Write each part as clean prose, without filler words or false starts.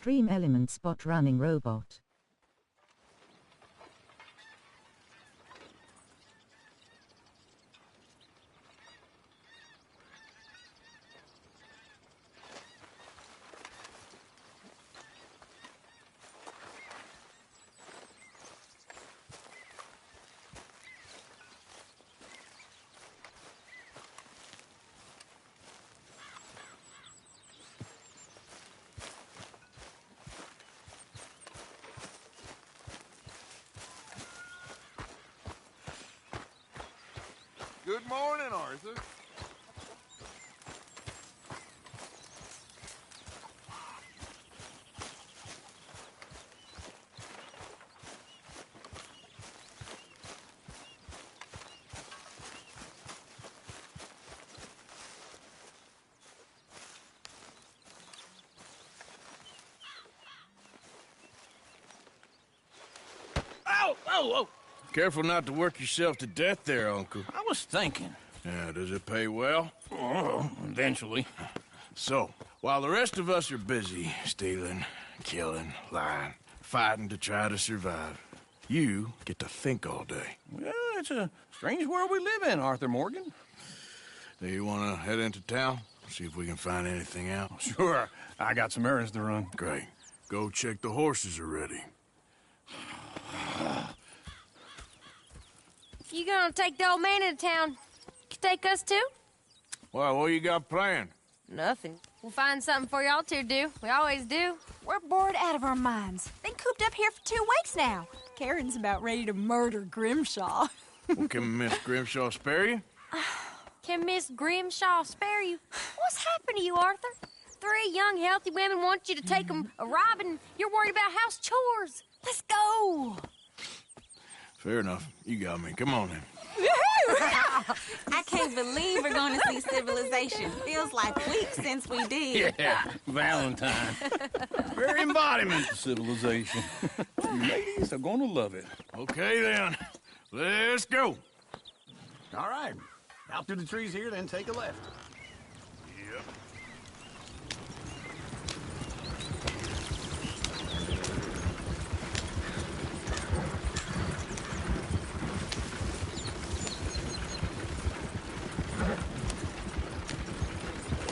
extreme element spot running robot. Good morning, Arthur. Ow! Oh, oh! Careful not to work yourself to death there, Uncle. I was thinking. Yeah, does it pay well? Oh, eventually. So, while the rest of us are busy stealing, killing, lying, fighting to try to survive, you get to think all day. Well, it's a strange world we live in, Arthur Morgan. Do you want to head into town? See if we can find anything out? Sure, I got some errands to run. Great. Go check the horses are ready. You gonna take the old man into town? You take us too? Well, what you got planned? Nothing. We'll find something for y'all to do. We always do. We're bored out of our minds. Been cooped up here for 2 weeks now. Karen's about ready to murder Grimshaw. Well, can Miss Grimshaw spare you? Can Miss Grimshaw spare you? What's happened to you, Arthur? 3 young, healthy women want you to take them a robbing. You're worried about house chores. Let's go. Fair enough. You got me. Come on then. I can't believe we're going to see civilization. Feels like weeks since we did. Yeah, Valentine. Very embodiment of civilization. You ladies are gonna love it. Okay then. Let's go. All right. Out through the trees here, then take a left. Yep.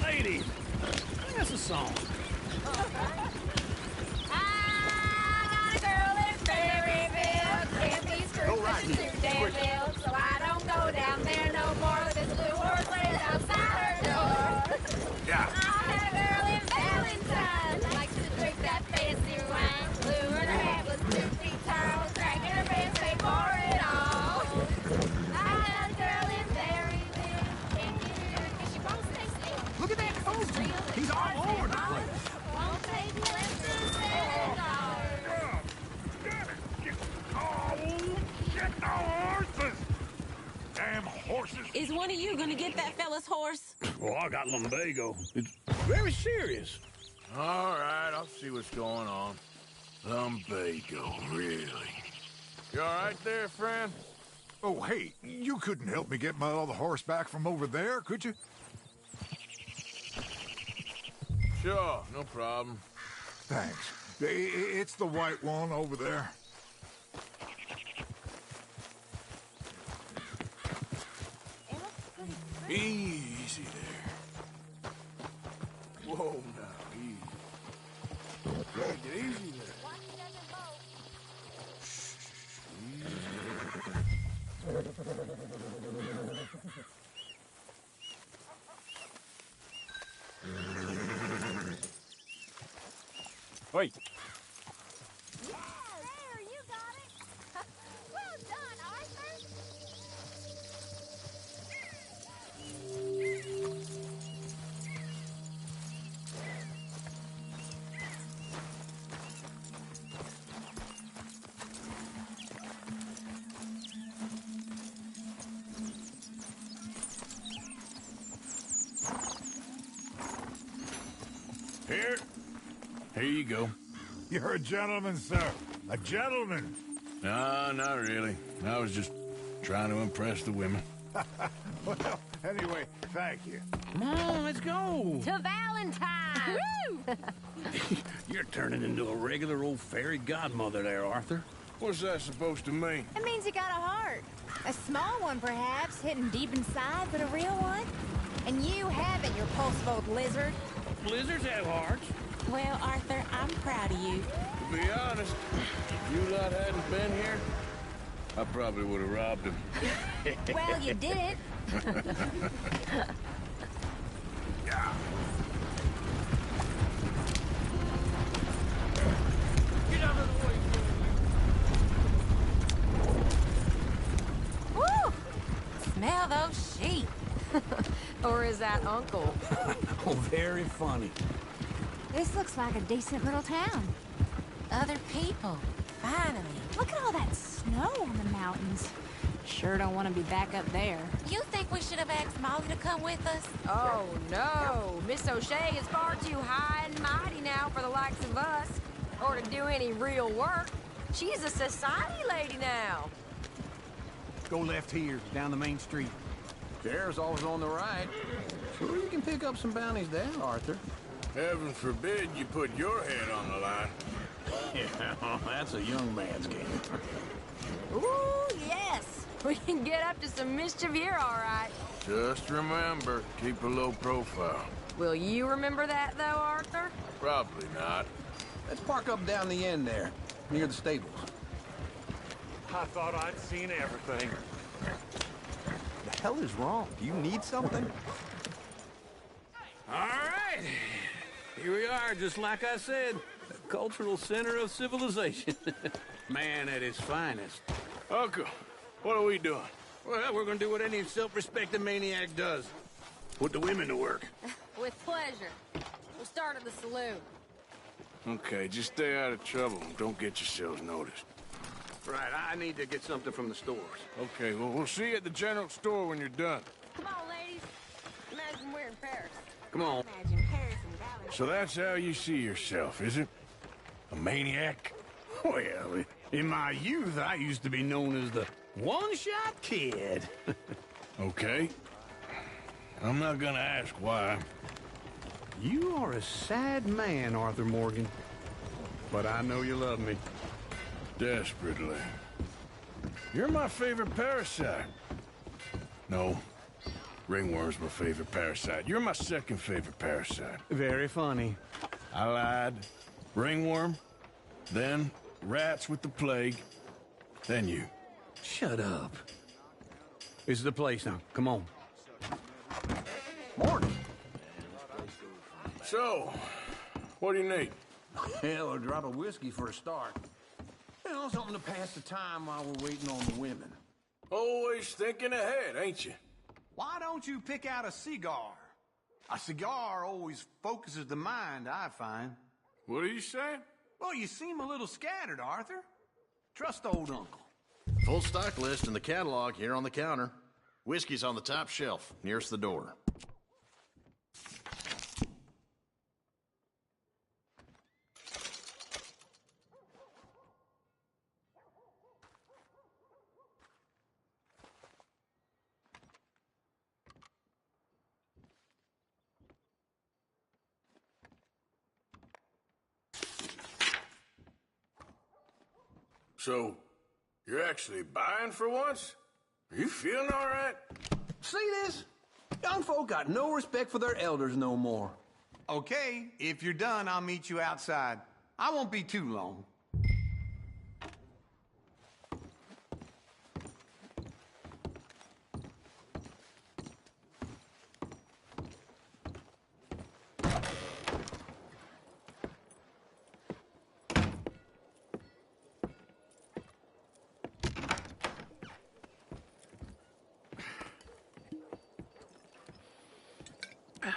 Ladies, sing us a song. I got a girl in Berryville. Can't be screwed to Danville, so I don't go down there no more. This blue horse lays outside her door. Yeah. I had a girl in Valentine. Likes to drink that fancy wine. Blue and her hat was 2 feet tall. Cracking her pants, paid for it all. I had a girl in Berryville. Can't get her 'cause she won't stay still. Look at that fool. He's all over the place. Won't take less than $7. Oh, shit, the horses! Damn horses! Is one of you going to get that fella's horse? Well, I got lumbago. It's very serious. All right, I'll see what's going on. Lumbago, really? You all right there, friend? Oh, hey, you couldn't help me get my other horse back from over there, could you? Sure, no problem. Thanks. It's the white one over there. Easy there. Whoa, now, easy. Take it easy there. Wait. Yeah, there, you got it. Well done, Arthur. Here you go. You're a gentleman, sir. A gentleman. No, not really. I was just trying to impress the women. Well, anyway, thank you. Come on, let's go. To Valentine. Woo! You're turning into a regular old fairy godmother there, Arthur. What's that supposed to mean? It means you got a heart. A small one, perhaps, hidden deep inside, but a real one. And you have it, you repulsive lizard. Blizzards have hearts. Well, Arthur, I'm proud of you. To be honest, if you lot hadn't been here, I probably would have robbed him. Well, you did it. Woo! Smell those sheep. Or is that Uncle? Oh, very funny. This looks like a decent little town. Other people. Finally. Look at all that snow on the mountains. Sure don't want to be back up there. You think we should have asked Molly to come with us? Oh, no. Miss O'Shea is far too high and mighty now for the likes of us, or to do any real work. She's a society lady now. Go left here, down the main street. Chair's always on the right. Sure you can pick up some bounties there, Arthur. Heaven forbid you put your head on the line. Yeah, that's a young man's game. Ooh, yes. We can get up to some mischief here, all right. Just remember, keep a low profile. Will you remember that, though, Arthur? Probably not. Let's park up down the end there, near the stables. I thought I'd seen everything. The hell is wrong? Do you need something? All right. Here we are, just like I said. The cultural center of civilization. Man at his finest. Uncle, what are we doing? Well, we're gonna do what any self-respecting maniac does. Put the women to work. With pleasure. We'll start at the saloon. Okay, just stay out of trouble and don't get yourselves noticed. Right, I need to get something from the stores. Okay, well, we'll see you at the general store when you're done. Come on, ladies. Imagine we're in Paris. Come on. Imagine Paris and Valley. So that's how you see yourself, is it? A maniac? Well, in my youth, I used to be known as the one-shot kid. Okay. I'm not gonna ask why. You are a sad man, Arthur Morgan. But I know you love me. Desperately. You're my favorite parasite. No. Ringworm's my favorite parasite. You're my second favorite parasite. Very funny. I lied. Ringworm, then rats with the plague, then you. Shut up. This is the place now. Come on. Morning. So, what do you need? Hell, a drop of whiskey for a start. You know, something to pass the time while we're waiting on the women. Always thinking ahead, ain't you? Why don't you pick out a cigar? A cigar always focuses the mind, I find. What are you saying? Well, you seem a little scattered, Arthur. Trust old Uncle. Full stock list in the catalog here on the counter. Whiskey's on the top shelf, nearest the door. So, you're actually buying for once? Are you feeling all right? See this? Young folk got no respect for their elders no more. Okay, if you're done, I'll meet you outside. I won't be too long.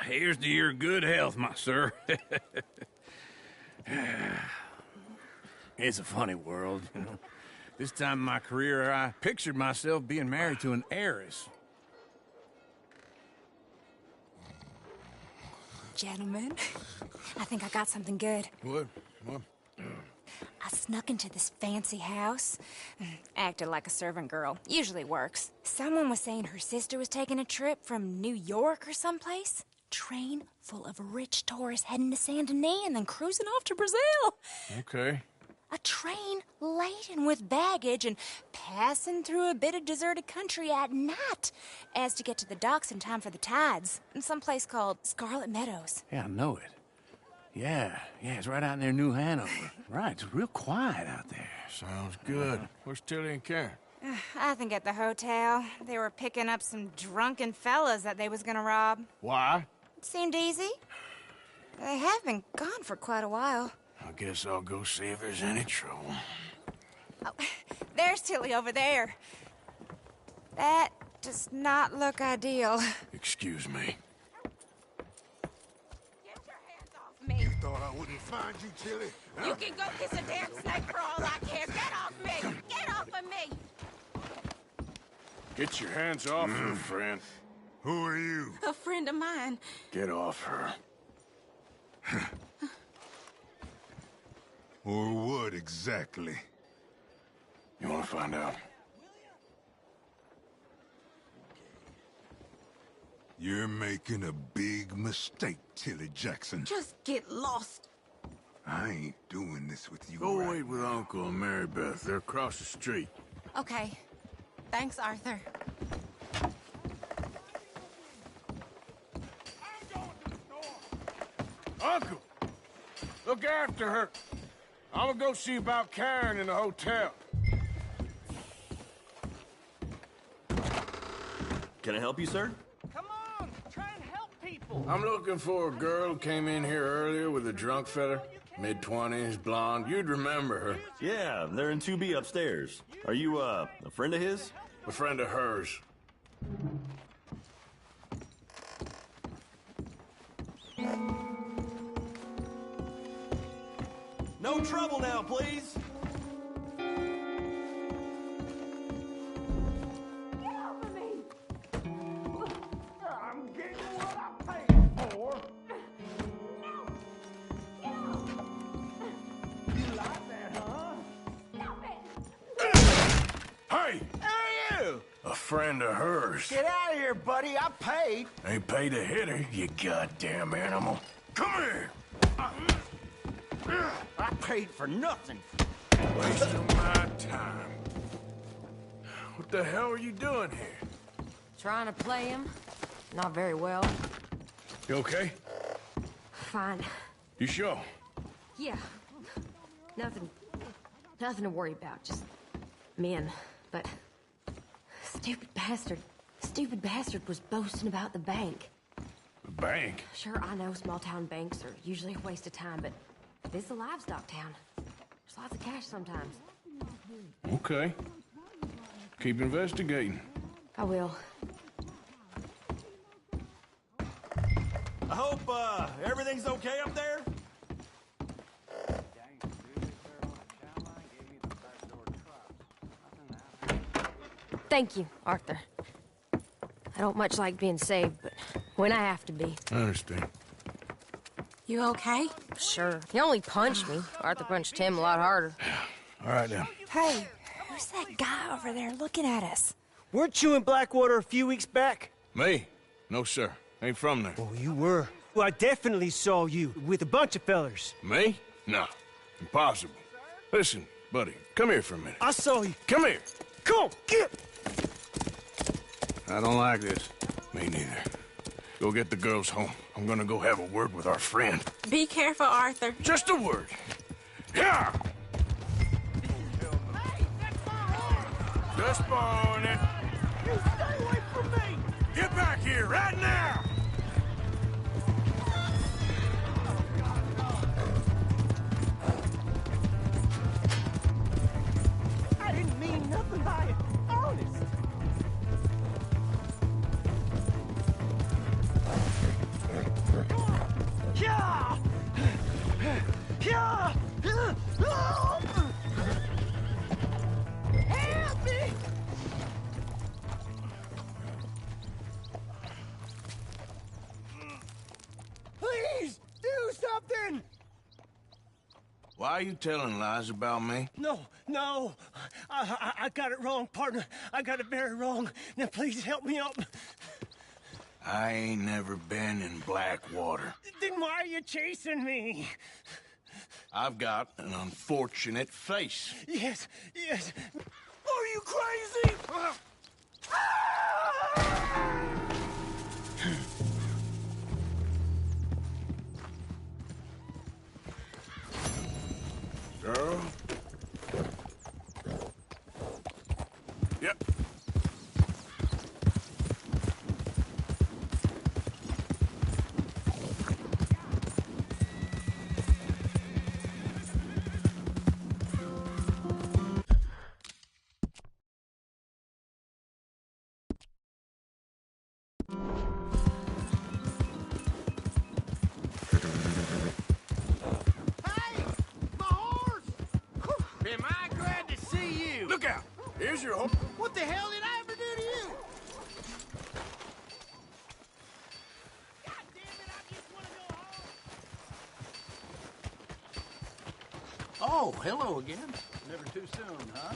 Here's to your good health, my sir. It's a funny world, you know. This time in my career, I pictured myself being married to an heiress. Gentlemen, I think I got something good. What? I snuck into this fancy house. Acted like a servant girl. Usually works. Someone was saying her sister was taking a trip from New York or someplace. Train full of rich tourists heading to Saint Denis and then cruising off to Brazil. Okay. A train laden with baggage and passing through a bit of deserted country at night as to get to the docks in time for the tides in some place called Scarlet Meadows. Yeah, I know it. Yeah, it's right out near New Hanover. Right, it's real quiet out there. Sounds good. Where's Tilly and Karen? I think at the hotel. They were picking up some drunken fellas that they was gonna rob. Why? It seemed easy. They have been gone for quite a while. I guess I'll go see if there's any trouble. Oh, there's Tilly over there. That does not look ideal. Excuse me. Get your hands off me. You thought I wouldn't find you, Tilly? You can go kiss a damn snake for all I care. Get off me! Get off of me! Get your hands off her, friend. Who are you? A friend of mine. Get off her. Or what exactly? You want to find out? You're making a big mistake, Tilly Jackson. Just get lost. I ain't doing this with you. Go right wait with now. Uncle and Mary Beth. They're across the street. Okay. Thanks, Arthur. Uncle! Look after her. I'm gonna go see about Karen in the hotel. Can I help you, sir? Come on, try and help people. I'm looking for a girl who came in here earlier with a drunk fella. Mid-20s, blonde. You'd remember her. Yeah, they're in 2B upstairs. Are you, a friend of his? A friend of hers. No trouble now, please. I'm getting what I paid for. You like that, huh? Hey! Who are you? A friend of hers. Get out of here, buddy. I paid. Ain't paid to hit her, you goddamn animal. Come here! I paid for nothing. Wasting my time. What the hell are you doing here? Trying to play him. Not very well. You okay? Fine. You sure? Yeah. Nothing to worry about. Just men. But stupid bastard was boasting about the bank. The bank? Sure, I know small town banks are usually a waste of time, but this is a livestock town. There's lots of cash sometimes. Okay. Keep investigating. I will. I hope, everything's okay up there? Thank you, Arthur. I don't much like being saved, but when I have to be. I understand. You okay? Sure. He only punched me. Arthur punched him a lot harder. All right, then. Hey, who's that guy over there looking at us? Weren't you in Blackwater a few weeks back? Me? No, sir. Ain't from there. Oh, you were. Well, I definitely saw you with a bunch of fellers. Me? No. Impossible. Listen, buddy, come here for a minute. I saw you. Come here. Come on, get! I don't like this. Me neither. Go get the girls home. I'm gonna go have a word with our friend. Be careful, Arthur. Just a word. Yeah! Just born it. You stay away from me. Get back here right now! I didn't mean nothing by it. Honest. Yeah! Yeah! Help me! Please, do something! Why are you telling lies about me? No. I got it wrong, partner. I got it very wrong. Now, please help me up. I ain't never been in Blackwater. Then why are you chasing me? I've got an unfortunate face. Yes, yes. Are you crazy? Girl? Yep. Am I glad to see you? Look out! Here's your home. What the hell did I ever do to you? God damn it, I just want to go home. Oh, hello again. Never too soon, huh?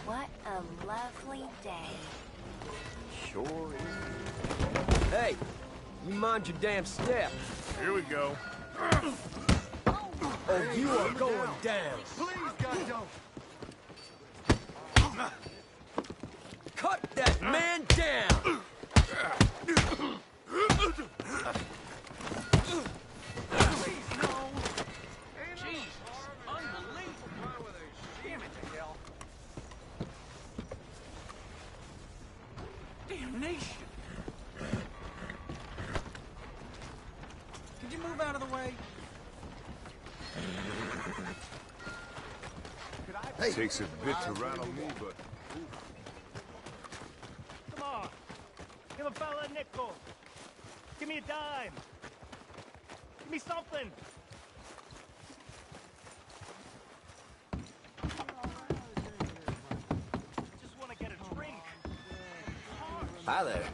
What a lovely day. Sure is. Hey, you mind your damn step. Here we go. Oh, you are going down. Please, God, don't. Cut that man down. Damnation! Could you move out of the way? Takes a bit to rattle me, but... Come on. Give a fella a nickel. Give me a dime. Give me something. Just want to get a drink. Hi there.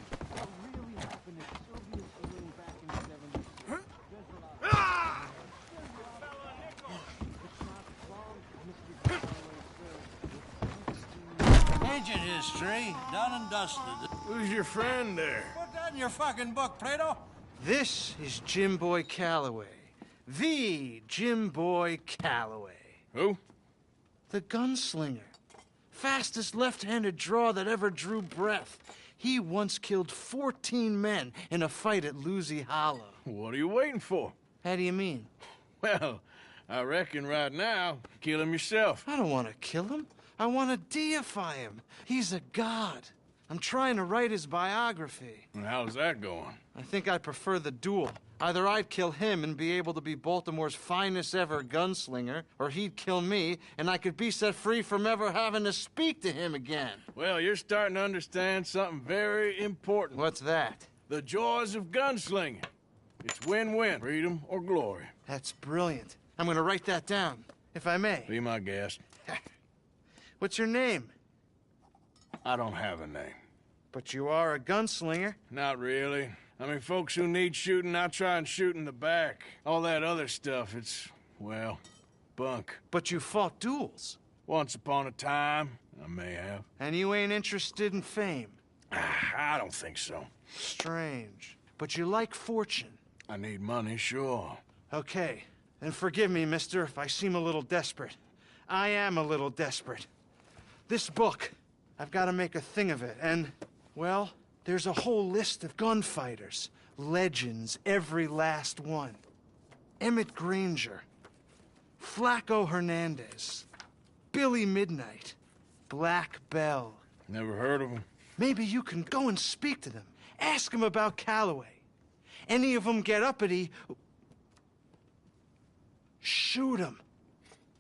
Ancient history, done and dusted. Who's your friend there? Put that in your fucking book, Plato. This is Jim Boy Calloway. The Jim Boy Calloway. Who? The gunslinger. Fastest left-handed draw that ever drew breath. He once killed 14 men in a fight at Lucy Hollow. What are you waiting for? How do you mean? Well, I reckon right now, kill him yourself. I don't want to kill him. I want to deify him. He's a god. I'm trying to write his biography. And how's that going? I think I prefer the duel. Either I'd kill him and be able to be Baltimore's finest ever gunslinger, or he'd kill me and I could be set free from ever having to speak to him again. Well, you're starting to understand something very important. What's that? The joys of gunslinging. It's win-win, freedom or glory. That's brilliant. I'm going to write that down, if I may. Be my guest. What's your name? I don't have a name. But you are a gunslinger. Not really. I mean, folks who need shooting, I try and shoot in the back. All that other stuff, it's, well, bunk. But you fought duels. Once upon a time, I may have. And you ain't interested in fame. I don't think so. Strange. But you like fortune. I need money, sure. Okay. Then forgive me, mister, if I seem a little desperate. I am a little desperate. This book, I've got to make a thing of it, and, well, there's a whole list of gunfighters. Legends, every last one. Emmett Granger, Flaco Hernandez, Billy Midnight, Black Bell. Never heard of them. Maybe you can go and speak to them. Ask them about Calloway. Any of them get uppity, shoot them.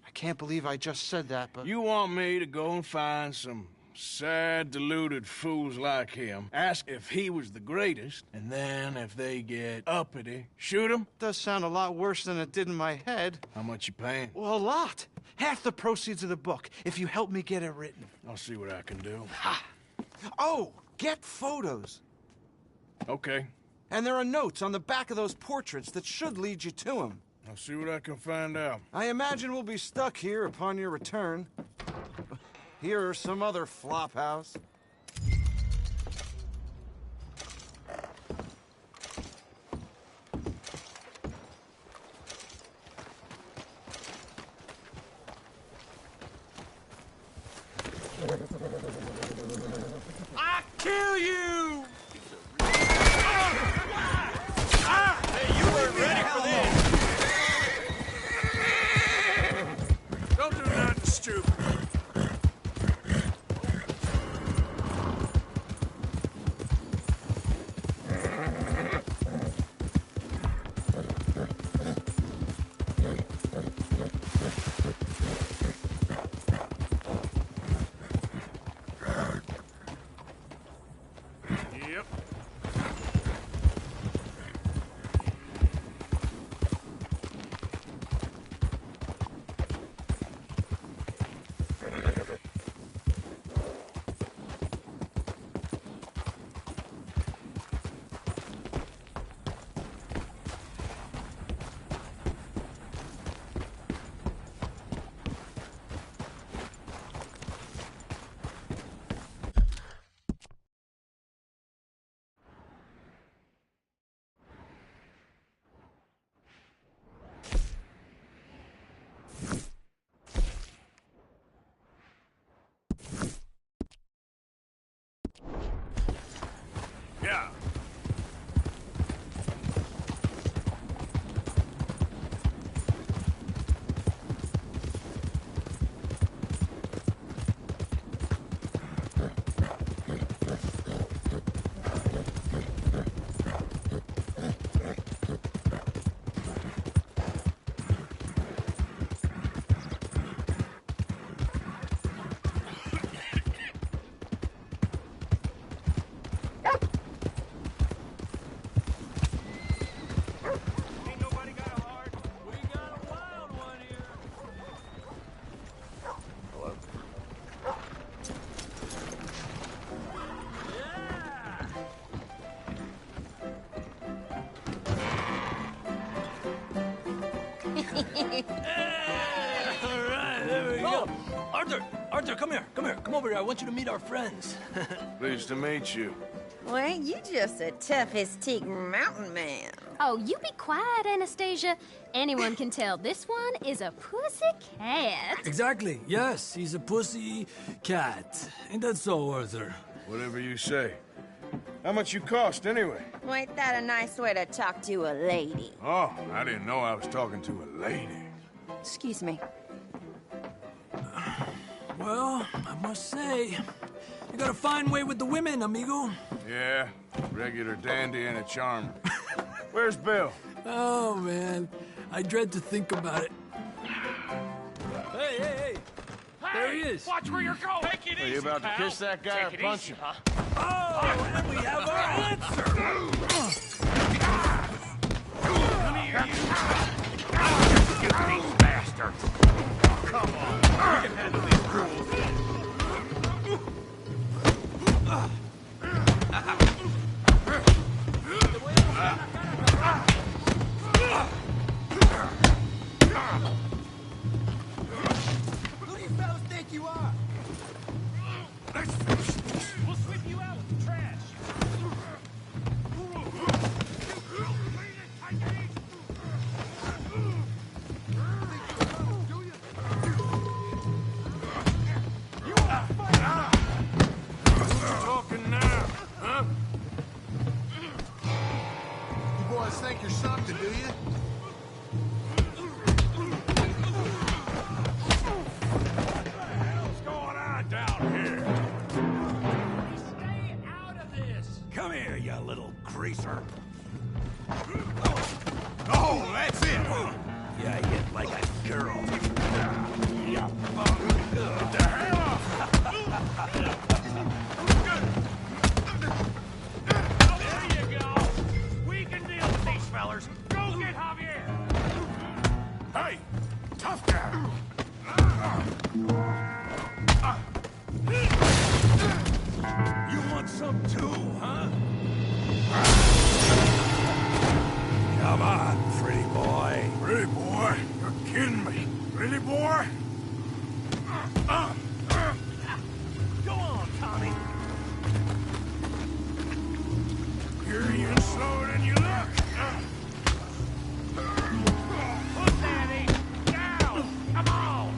I can't believe I just said that, but... You want me to go and find some sad, deluded fools like him, ask if he was the greatest, and then if they get uppity, shoot him? Does sound a lot worse than it did in my head. How much you paying? Well, a lot. Half the proceeds of the book, if you help me get it written. I'll see what I can do. Ha! Oh, get photos. Okay. And there are notes on the back of those portraits that should lead you to him. I'll see what I can find out. I imagine we'll be stuck here upon your return. Here or some other flophouse. kill you! Hey, you weren't ready for this! Don't do nothing stupid. Yep. Yeah. Ain't nobody got a heart. We got a wild one here. Hello? All right, there we go. Arthur, come here. Come over here. I want you to meet our friends. Pleased to meet you. Well, ain't you just a tough-as-teak mountain man? Oh, you be quiet, Anastasia. Anyone can tell this one is a pussy cat. Exactly. Yes, he's a pussy cat. Ain't that so, Arthur? Whatever you say. How much you cost, anyway? Well, ain't that a nice way to talk to a lady? Oh, I didn't know I was talking to a lady. Excuse me. Well, I must say, you got a fine way with the women, amigo. Yeah, regular dandy and a charmer. Where's Bill? Oh, man. I dread to think about it. Hey! There he is. Watch where you're going. Take it Are you about to kiss that guy or punch him? Oh, and we have our answer. Come here, you these bastards. Come on. We can handle these rules. Who do you fellas think you are? We'll sweep you out with the trash. Talking now, huh? You boys think you're something, do you? What's going on down here? Stay out of this. Come here, you little greaser. Oh, that's it. Yeah, you hit like a girl. Yeah. Get the hell off. There you go. We can deal with these fellers. Go get Javier. Hey, tough guy. You want some too, huh? Come on, pretty boy. Pretty boy? You're kidding me. Really, boy? Go on, Tommy. You're even slower than you look. Put Danny down. Come on.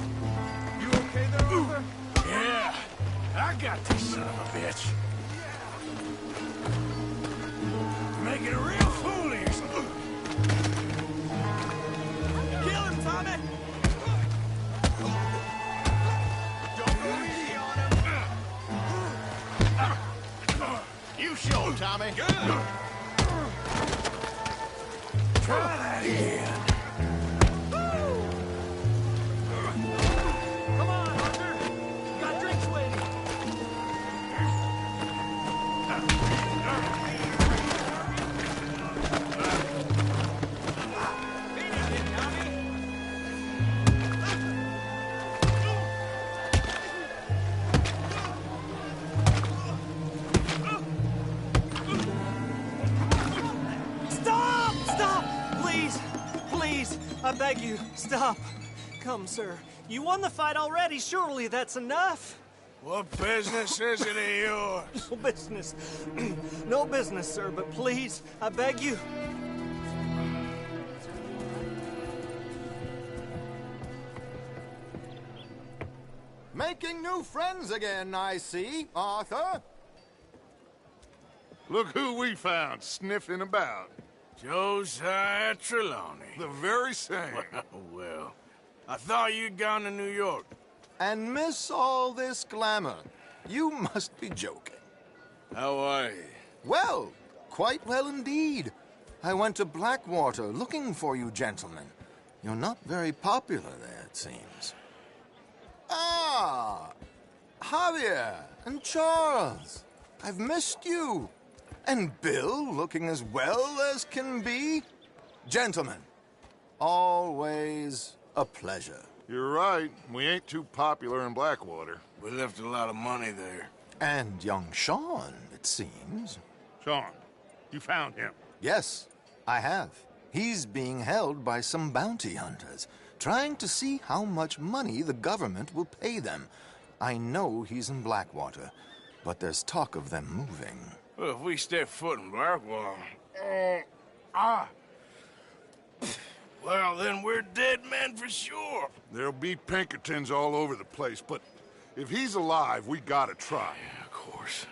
You okay there, Arthur? Yeah, I got this son of a bitch. Tommy. Try that again. Come on, Hunter. Got drinks waiting. Stop! Stop! Please! Please! I beg you, stop. Come, sir. You won the fight already. Surely that's enough. What business is it of yours? No business. No business, sir, but please, I beg you. Making new friends again, I see, Arthur. Look who we found sniffing about. Josiah Trelawney. The very same. Well, I thought you'd gone to New York. And miss all this glamour. You must be joking. How are you? Well, quite well indeed. I went to Blackwater looking for you gentlemen. You're not very popular there, it seems. Ah, Javier and Charles. I've missed you. And Bill looking as well as can be. Gentlemen, always a pleasure. You're right. We ain't too popular in Blackwater. We left a lot of money there. And young Sean, it seems. Sean, you found him? Yes, I have. He's being held by some bounty hunters, trying to see how much money the government will pay them. I know he's in Blackwater, but there's talk of them moving. Well, if we step foot in Blackwater... Well, then we're dead men for sure. There'll be Pinkertons all over the place, but if he's alive, we gotta try. Yeah, of course.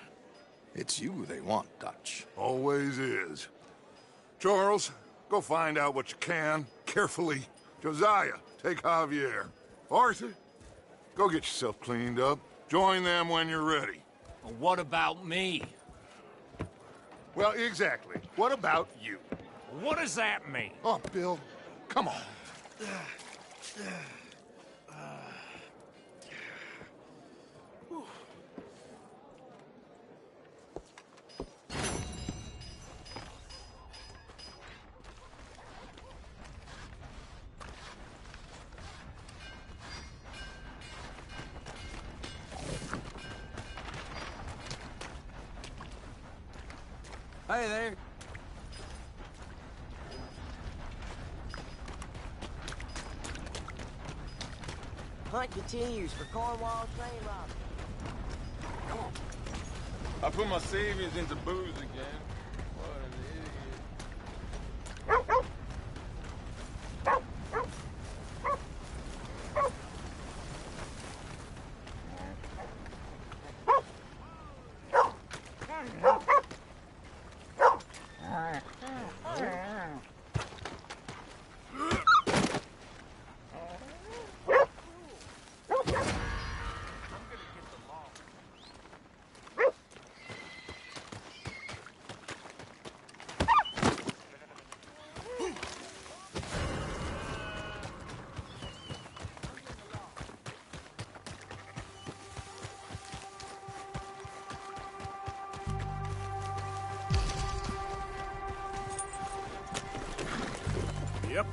It's you they want, Dutch. Always is. Charles, go find out what you can, carefully. Josiah, take Javier. Arthur, go get yourself cleaned up. Join them when you're ready. Well, what about me? Well, exactly. What about you? What does that mean? Oh, Bill, come on. Hey there. Hunt continues for Cornwall train robbery. Come on. I put my savings into booze again. What an idiot. Yep.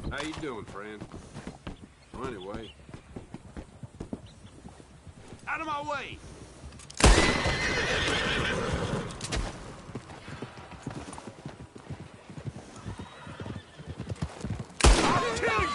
How you doing, friend? Well, anyway. Out of my way! I'll kill you!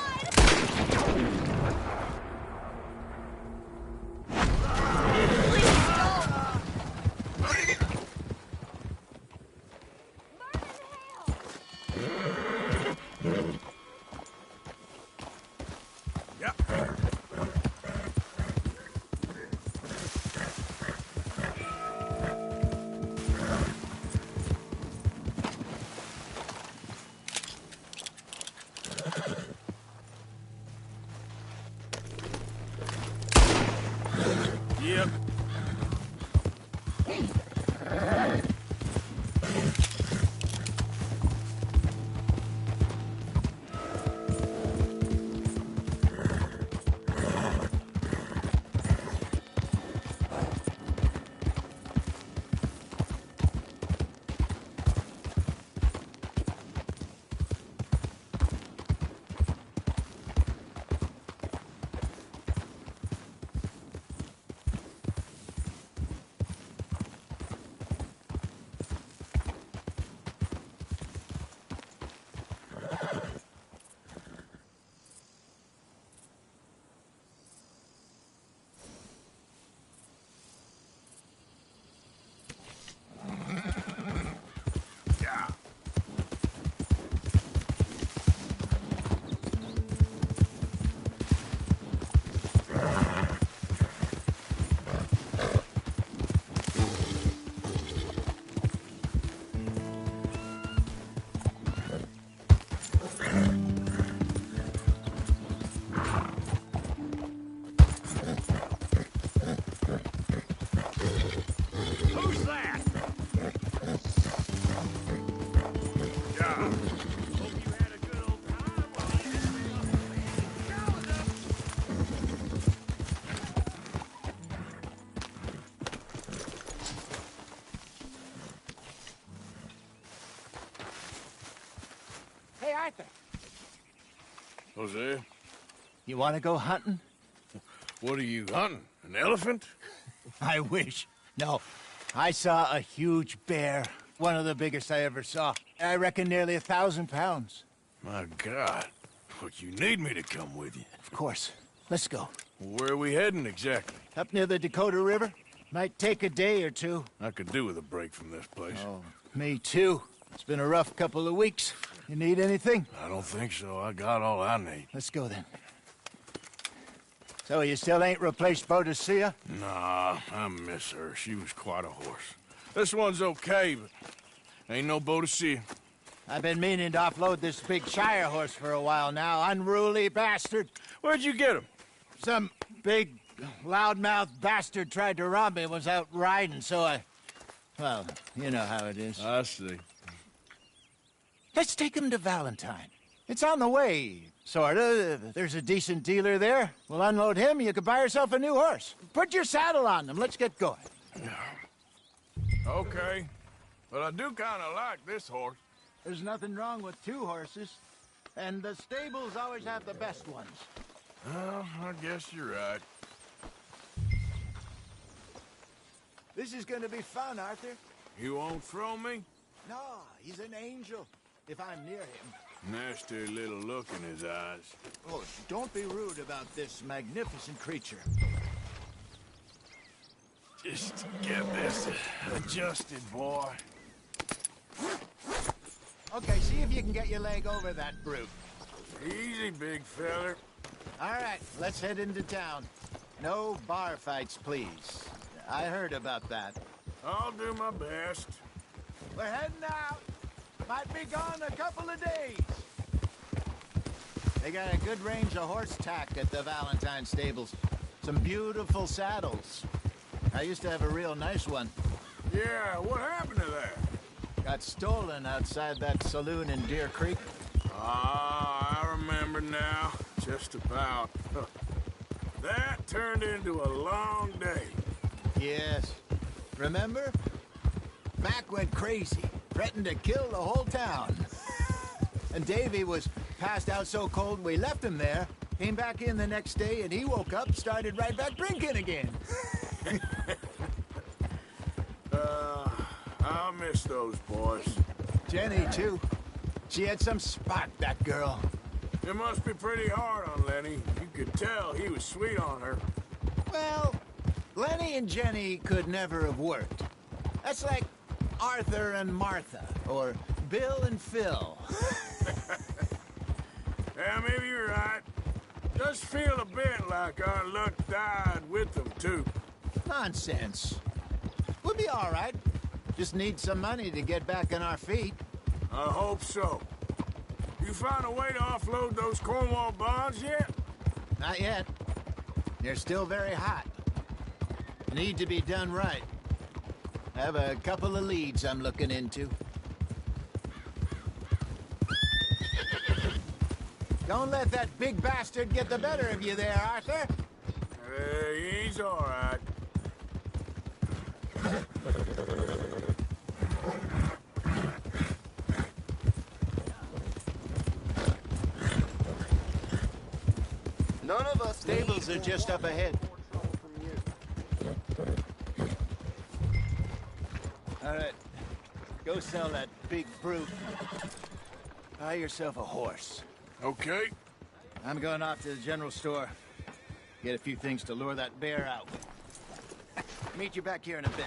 Who's that? Yeah. Hope you had a good old time while you did me up. Calendar. Hey, Arthur. Jose, You want to go hunting? what are you hunting? An elephant? I wish. No. I saw a huge bear. One of the biggest I ever saw. I reckon nearly 1,000 pounds. My God. But you need me to come with you. Of course. Let's go. Where are we heading exactly? Up near the Dakota River. Might take a day or two. I could do with a break from this place. Oh, me too. It's been a rough couple of weeks. You need anything? I don't think so. I got all I need. Let's go then. So you still ain't replaced Boadicea? Nah, I miss her. She was quite a horse. This one's okay, but ain't no Boadicea. I've been meaning to offload this big Shire horse for a while now. Unruly bastard. Where'd you get him? Some big, loudmouth bastard tried to rob me and was out riding, so I... Well, you know how it is. I see. Let's take him to Valentine. It's on the way, sorta. There's a decent dealer there. We'll unload him, you could buy yourself a new horse. Put your saddle on them, let's get going. Okay. But I do kind of like this horse. There's nothing wrong with two horses. And the stables always have the best ones. Well, I guess you're right. This is gonna be fun, Arthur. You won't throw me? No, he's an angel. If I'm near him. Nasty little look in his eyes. Oh, don't be rude about this magnificent creature. Just get this adjusted, boy. Okay, see if you can get your leg over that brute. Easy, big feller. All right, let's head into town. No bar fights, please. I heard about that. I'll do my best. We're heading out. Might be gone a couple of days. They got a good range of horse tack at the Valentine stables. Some beautiful saddles. I used to have a real nice one. Yeah, what happened to that? Got stolen outside that saloon in Deer Creek. Ah, I remember now. Just about. That turned into a long day. Yes. Remember? Mac went crazy, threatened to kill the whole town. And Davy was passed out so cold we left him there. Came back in the next day and he woke up, started right back drinking again. I'll miss those boys. Jenny, too. She had some spot, that girl. It must be pretty hard on Lenny. You could tell he was sweet on her. Well, Lenny and Jenny could never have worked. That's like Arthur and Martha, or Bill and Phil. Yeah, maybe you're right. Does feel a bit like our luck died with them, too. Nonsense. We'll be all right. Just need some money to get back on our feet. I hope so. You found a way to offload those Cornwall bonds yet? Not yet. They're still very hot. Need to be done right. I have a couple of leads I'm looking into. Don't let that big bastard get the better of you there, Arthur. He's all right. None of us Stables are just up ahead. All right. Go sell that big brute. Buy yourself a horse. Okay. I'm going off to the general store. Get a few things to lure that bear out. Meet you back here in a bit.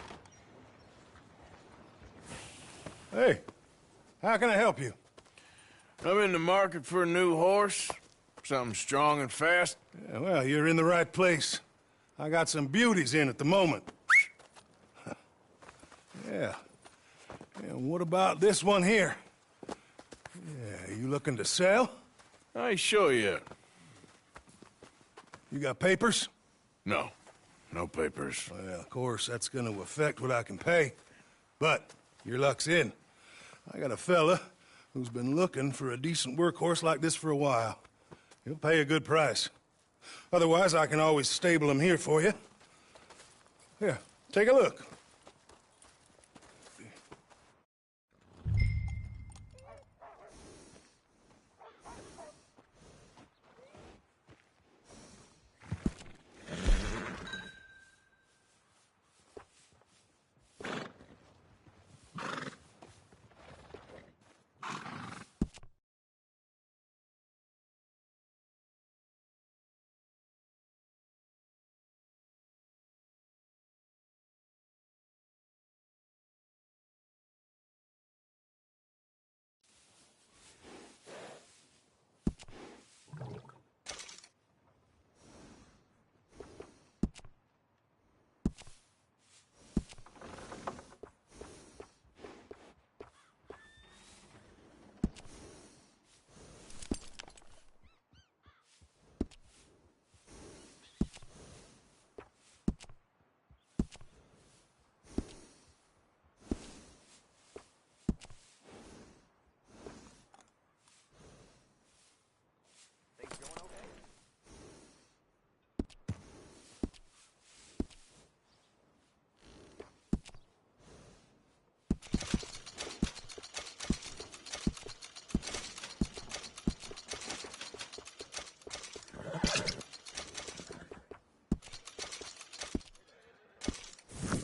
Hey, how can I help you? I'm in the market for a new horse. Something strong and fast. Yeah, well, you're in the right place. I got some beauties in at the moment. Yeah. And what about this one here? Yeah, you looking to sell? I ain't sure yet. You got papers? No. no papers. Well, of course, that's gonna affect what I can pay. But your luck's in. I got a fella who's been looking for a decent workhorse like this for a while. He'll pay a good price. Otherwise, I can always stable him here for you. Here, take a look.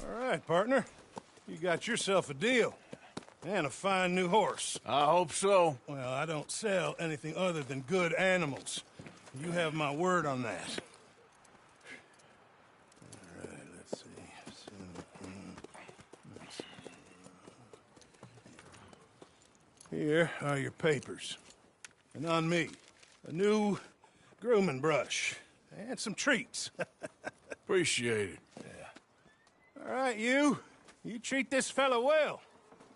All right, partner. You got yourself a deal. And a fine new horse. I hope so. Well, I don't sell anything other than good animals. You have my word on that. All right, let's see. Here are your papers. And on me, a new grooming brush. And some treats. Appreciate it. Yeah. All right, you. You treat this fella well.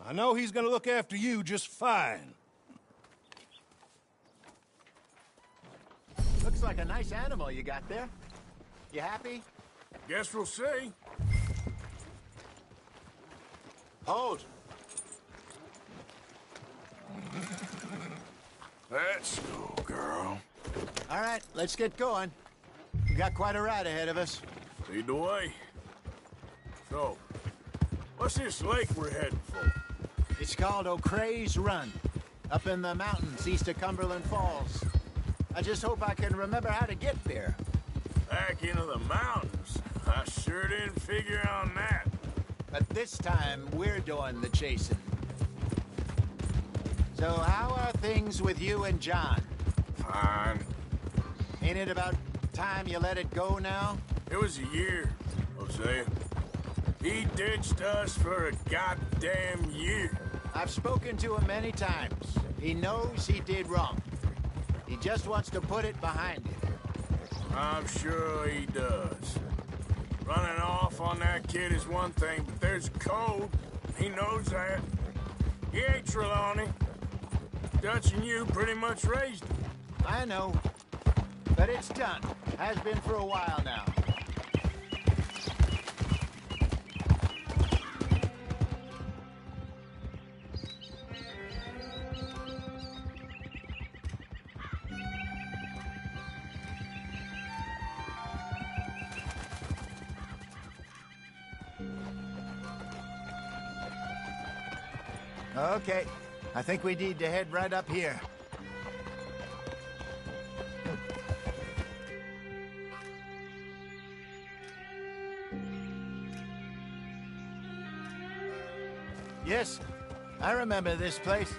I know he's gonna look after you just fine. Looks like a nice animal you got there. You happy? Guess we'll see. Hold. Let's go, girl. All right, let's get going. We got quite a ride ahead of us. Lead the way. So, what's this lake we're heading for? It's called O'Creagh's Run, up in the mountains east of Cumberland Falls. I just hope I can remember how to get there. Back into the mountains? I sure didn't figure on that. But this time, we're doing the chasing. So how are things with you and John? Fine. Ain't it about time you let it go now? It was a year, Hosea. He ditched us for a goddamn year. I've spoken to him many times. He knows he did wrong. He just wants to put it behind him. I'm sure he does. Running off on that kid is one thing, but there's a code. He knows that. He ain't Trelawney. Dutch and you pretty much raised him. I know. But it's done. Has been for a while now. Okay, I think we need to head right up here. Yes, I remember this place.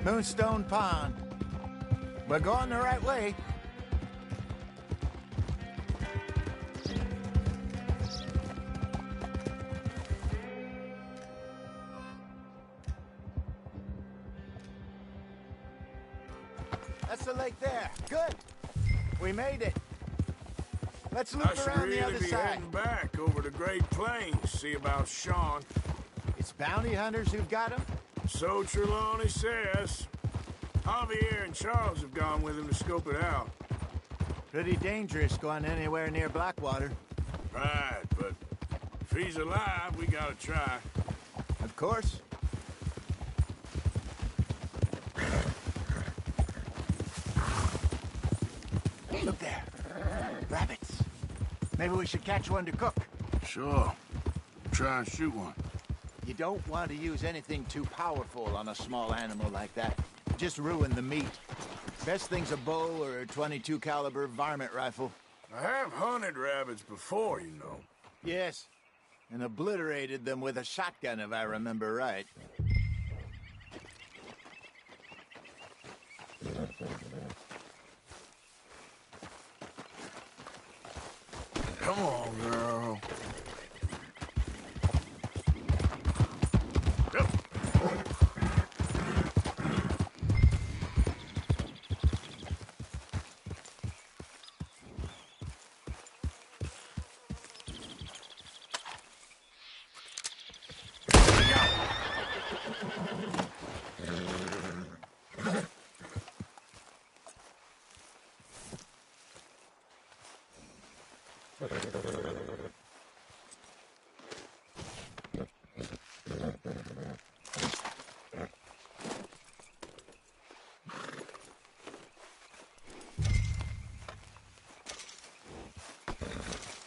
Moonstone Pond. We're going the right way. That's the lake there. Good. We made it. Let's loop I should around the really other be side. heading back over the Great Plains, see about Sean. It's bounty hunters who've got him? So Trelawney says. Javier and Charles have gone with him to scope it out. Pretty dangerous going anywhere near Blackwater. Right, but if he's alive, we gotta try. Of course. Look there. Rabbits. Maybe we should catch one to cook. Sure. Try and shoot one. You don't want to use anything too powerful on a small animal like that. Just ruin the meat. Best thing's a bow or a .22 caliber varmint rifle. I have hunted rabbits before, you know. Yes, and obliterated them with a shotgun, if I remember right. Come on, girl. Yep.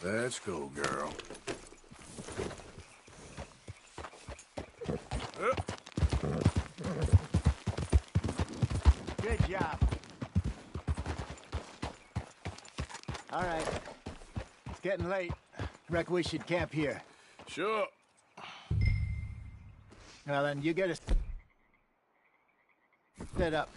Let's go, girl. Good job. All right. It's getting late. Reckon we should camp here. Sure. Well, then you get us set up.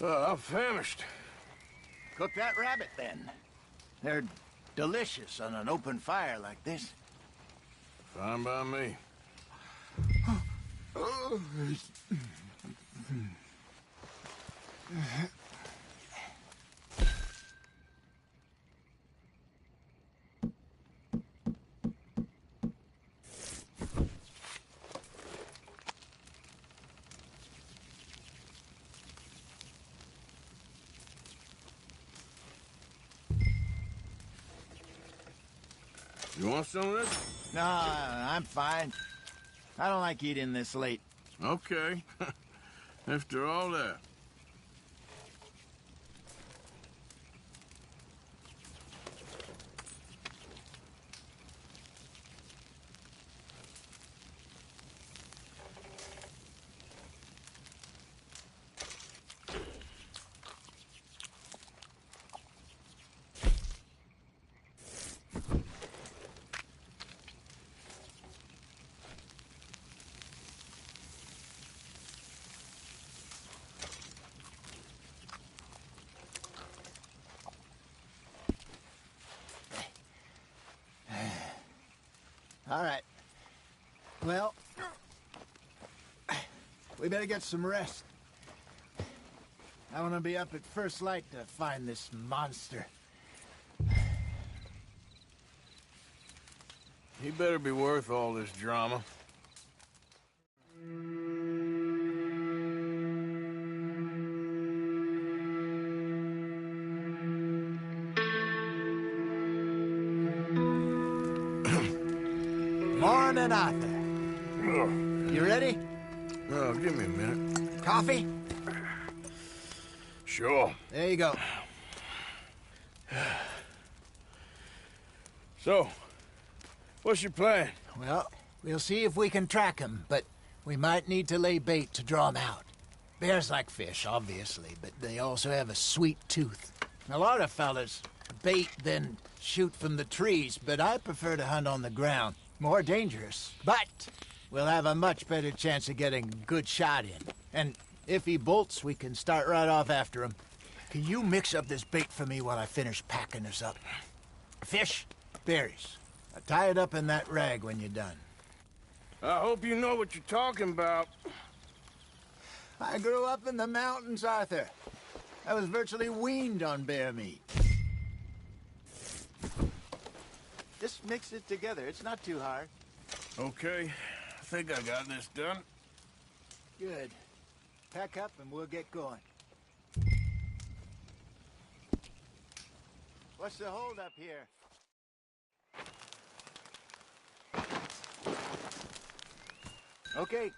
I'm famished. Cook that rabbit, then. They're delicious on an open fire like this. Fine by me. You want some of this? No, I'm fine. I don't like eating this late. Okay. After all that. All right. Well, we better get some rest. I want to be up at first light to find this monster. He better be worth all this drama. Morning, Arthur. You ready? Oh, give me a minute. Coffee? Sure. There you go. So, what's your plan? Well, we'll see if we can track him, but we might need to lay bait to draw him out. Bears like fish, obviously, but they also have a sweet tooth. A lot of fellas bait, then shoot from the trees, but I prefer to hunt on the ground. More dangerous, but we'll have a much better chance of getting a good shot in. And If he bolts, we can start right off after him. Can you mix up this bait for me while I finish packing this up? Fish, berries. Now tie it up in that rag when you're done. I hope you know what you're talking about. I grew up in the mountains, Arthur. I was virtually weaned on bear meat. Just mix it together. It's not too hard. Okay, I think I got this done. Good. Pack up and we'll get going. What's the holdup here? Okay,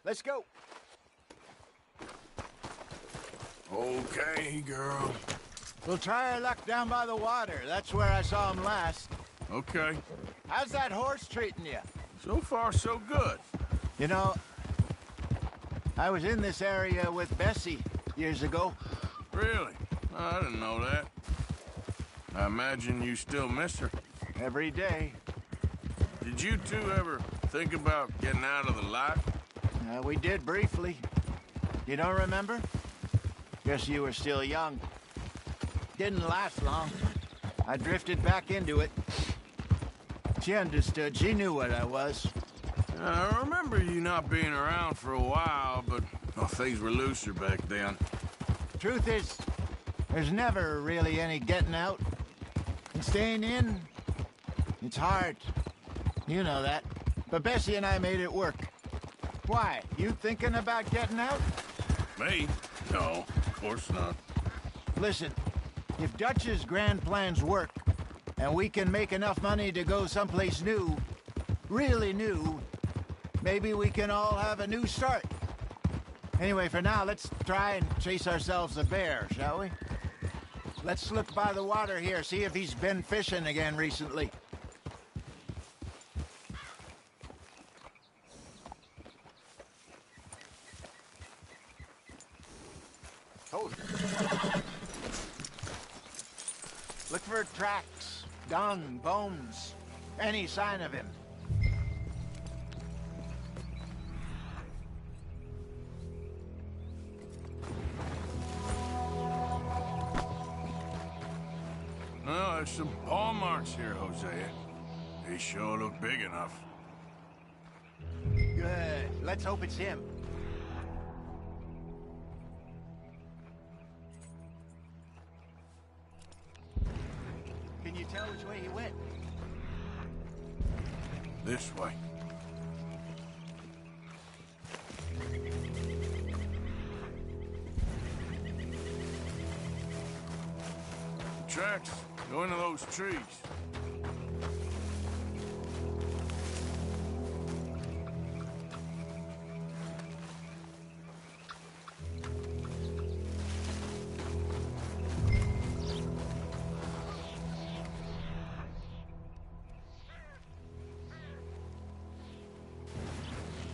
let's go. Okay, girl. We'll try our luck down by the water. That's where I saw him last. Okay. How's that horse treating you? So far, so good. You know, I was in this area with Bessie years ago. Really? I didn't know that. I imagine you still miss her. Every day. Did you two ever think about getting out of the life? We did briefly. You don't remember? Guess you were still young. Didn't last long. I drifted back into it. She understood. She knew what I was. I remember you not being around for a while, but things were looser back then. Truth is, there's never really any getting out. And staying in, it's hard. You know that. But Bessie and I made it work. Why? You thinking about getting out? Me? No, of course not. Listen, if Dutch's grand plans work, and we can make enough money to go someplace new, really new, maybe we can all have a new start. Anyway, for now, let's try and chase ourselves a bear, shall we? Let's look by the water here, see if he's been fishing again recently. Oh. Look for tracks, dung, bones, any sign of him. No, there's some paw marks here, Hosea. They sure look big enough. Good. Let's hope it's him. Can you tell which way he went? This way. The tracks go into those trees.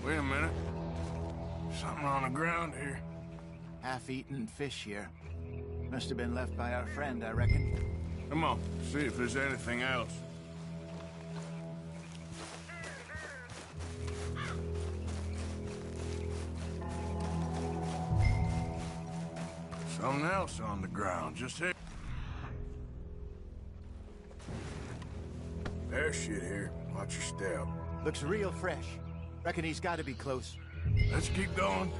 Wait a minute. Something on the ground here. Half-eaten fish here. Must have been left by our friend, I reckon. Come on, see if there's anything else. Something else on the ground, just here. There's shit here. Watch your step. Looks real fresh. Reckon he's got to be close. Let's keep going.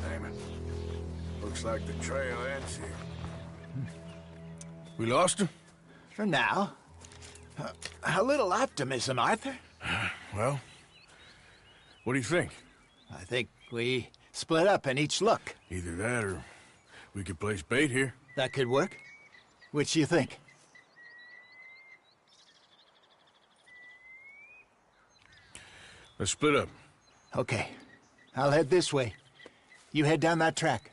Damn it. Looks like the trail ends here. We lost him? For now. A little optimism, Arthur. Well, what do you think? I think we split up and each look. Either that or we could place bait here. That could work. Which do you think? Let's split up. Okay. I'll head this way. You head down that track.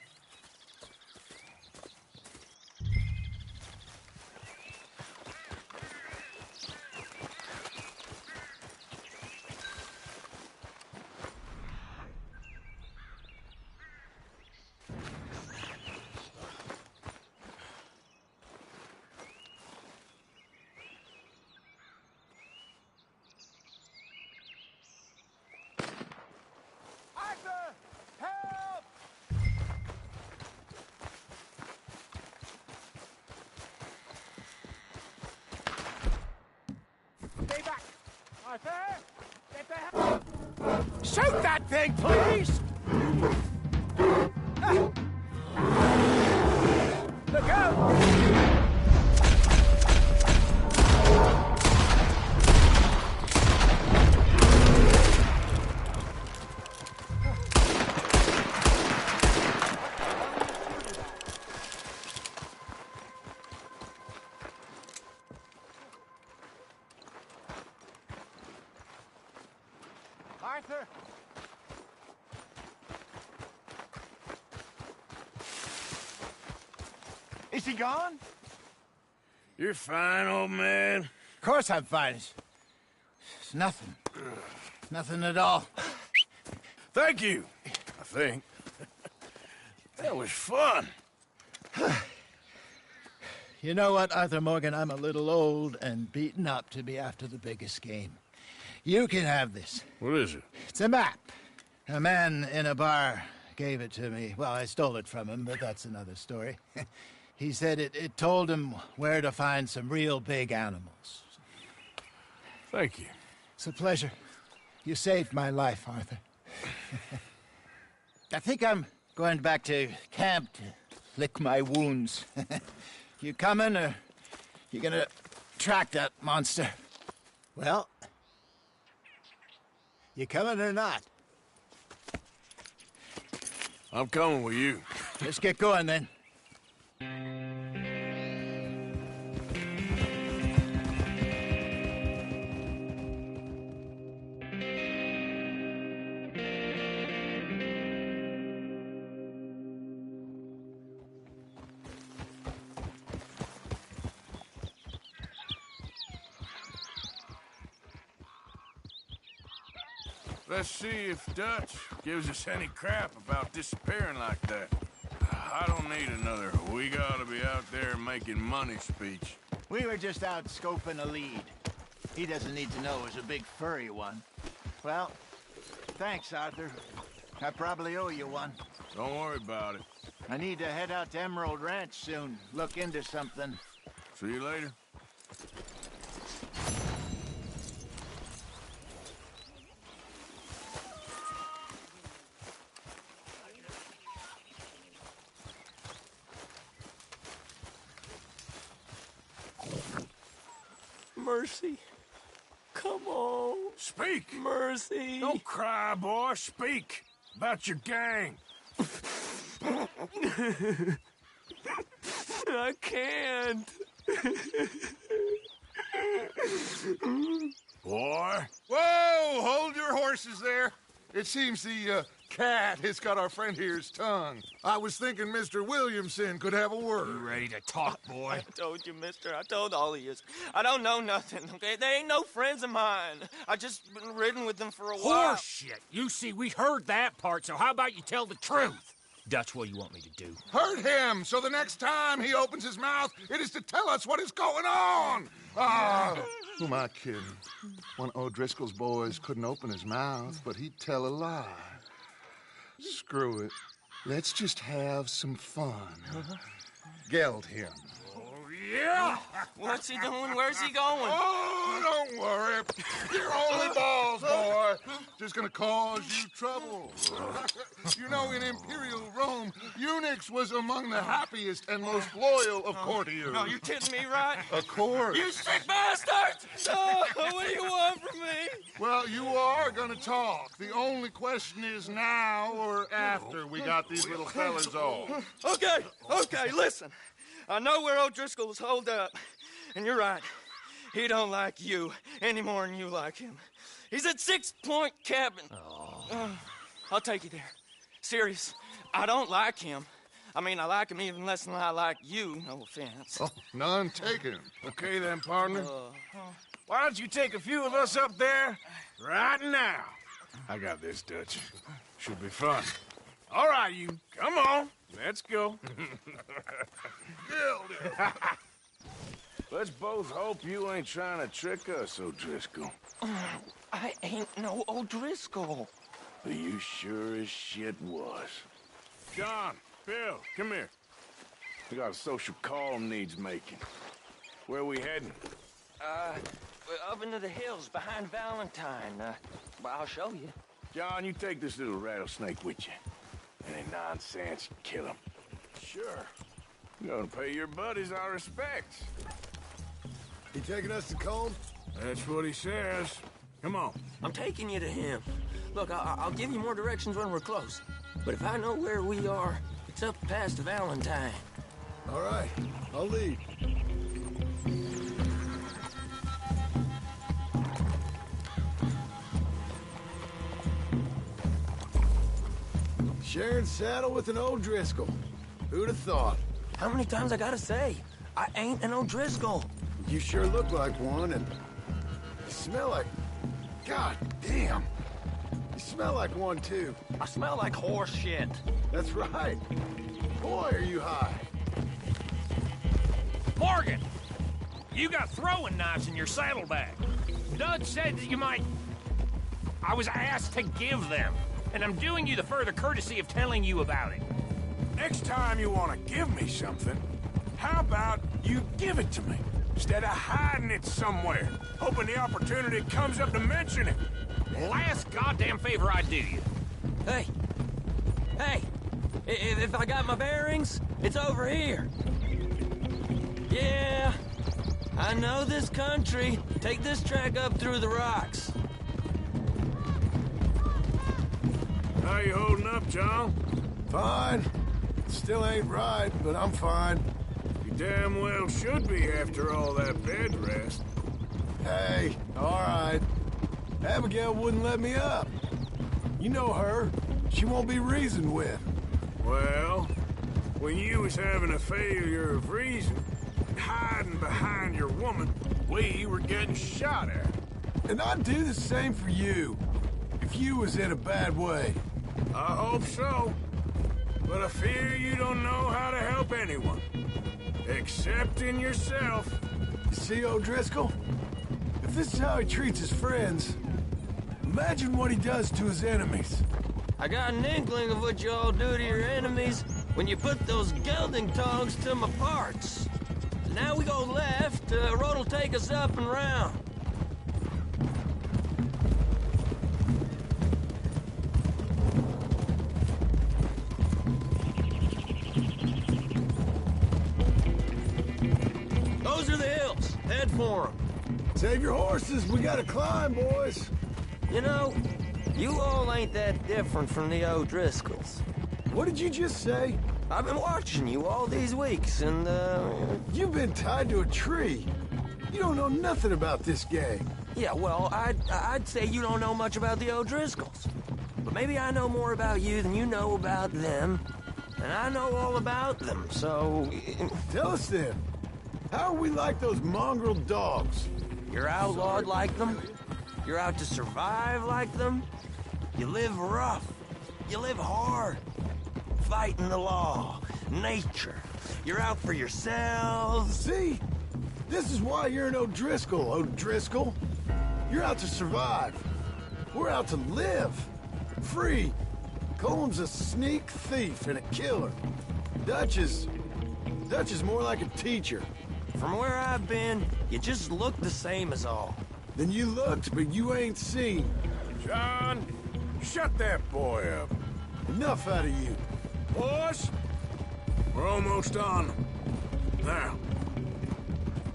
Shoot that thing, please! Look out! Arthur! Is he gone? You're fine, old man. Of course I'm fine. It's nothing. Nothing at all. Thank you, I think. That was fun. You know what, Arthur Morgan? I'm a little old and beaten up to be after the biggest game. You can have this. What is it? It's a map. A man in a bar gave it to me. Well, I stole it from him, but that's another story. He said it told him where to find some real big animals. Thank you. It's a pleasure. You saved my life, Arthur. I think I'm going back to camp to lick my wounds. You coming, or you gonna track that monster? Well, you coming or not? I'm coming with you. Let's get going, then. Let's see if Dutch gives us any crap about disappearing like that. I don't need another "we gotta be out there making money" speech. We were just out scoping a lead. He doesn't need to know it was a big furry one. Well, thanks, Arthur. I probably owe you one. Don't worry about it. I need to head out to Emerald Ranch soon. Look into something. See you later. Mercy. Come on. Speak! Mercy. Don't cry, boy. Speak about your gang. I can't. Boy. Whoa! Hold your horses there. It seems the cat has got our friend here's tongue. I was thinking Mr. Williamson could have a word. You ready to talk, boy? I told you, mister. I told all of you. I don't know nothing, okay? They ain't no friends of mine. I just been ridden with them for a while. Horseshit. You see, we heard that part, so how about you tell the truth? Dutch, what do you want me to do? Hurt him, so the next time he opens his mouth, it is to tell us what is going on. Ah, who am I kidding? One of O'Driscoll's boys couldn't open his mouth, but he'd tell a lie. Screw it. Let's just have some fun. Geld him. Yeah! What's he doing? Where's he going? Oh, don't worry. You're only balls, boy. Just gonna cause you trouble. You know, in Imperial Rome, eunuchs was among the happiest and most loyal of courtiers. No, you kidding me, right? Of course. You sick bastard! Oh, what do you want from me? Well, you are gonna talk. The only question is now or after we got these little fellas off. Okay, listen. I know where O'Driscoll is holed up, and you're right. He don't like you any more than you like him. He's at 6 Point Cabin. I'll take you there. Serious, I don't like him. I mean, I like him even less than I like you, no offense. Oh, none taken. Okay then, partner. Why don't you take a few of us up there right now? I got this, Dutch. Should be fun. All right, you. Come on. Let's go. Let's both hope you ain't trying to trick us, O'Driscoll. I ain't no O'Driscoll. But you sure as shit was. John, Bill, come here. We got a social call needs making. Where we heading? Up into the hills behind Valentine. Well, I'll show you. John, you take this little rattlesnake with you. Any nonsense, kill him. Sure. You're gonna pay your buddies our respects. He taking us to Colm? That's what he says. Come on. I'm taking you to him. Look, I'll give you more directions when we're close. But if I know where we are, it's up past Valentine. All right, I'll lead. Sharing saddle with an O'Driscoll. Who'd have thought? How many times I gotta say? I ain't an O'Driscoll. You sure look like one, and you smell like... God damn. You smell like one, too. I smell like horse shit. That's right. Boy, are you high. Morgan! You got throwing knives in your saddlebag. Dud said that you might... I was asked to give them, and I'm doing you the further courtesy of telling you about it. Next time you want to give me something, how about you give it to me, instead of hiding it somewhere, hoping the opportunity comes up to mention it? Last goddamn favor I do you. Hey! Hey! If I got my bearings, it's over here. Yeah, I know this country. Take this track up through the rocks. How you holding up, John? Fine. Still ain't right, but I'm fine. You damn well should be after all that bed rest. Hey, all right. Abigail wouldn't let me up. You know her. She won't be reasoned with. Well, when you was having a failure of reason, hiding behind your woman, we were getting shot at. And I'd do the same for you, if you was in a bad way. I hope so. But I fear you don't know how to help anyone. Except in yourself. You see, O'Driscoll? If this is how he treats his friends, imagine what he does to his enemies. I got an inkling of what you all do to your enemies when you put those gelding tongs to my parts. Now we go left, road'll take us up and round. Those are the hills. Head for them. Save your horses. We gotta climb, boys. You know, you all ain't that different from the O'Driscolls. What did you just say? I've been watching you all these weeks, and, You've been tied to a tree. You don't know nothing about this gang. Yeah, well, I'd say you don't know much about the O'Driscolls. But maybe I know more about you than you know about them. And I know all about them, so... Tell us then. How are we like those mongrel dogs? You're outlawed like them. You're out to survive like them. You live rough. You live hard. Fighting the law, nature. You're out for yourselves. See? This is why you're an O'Driscoll, O'Driscoll. You're out to survive. We're out to live. Free. Colm's a sneak thief and a killer. Dutch is more like a teacher. From where I've been, you just look the same as all. Then you looked, but you ain't seen. John, shut that boy up. Enough out of you. Boys, we're almost on them. Now,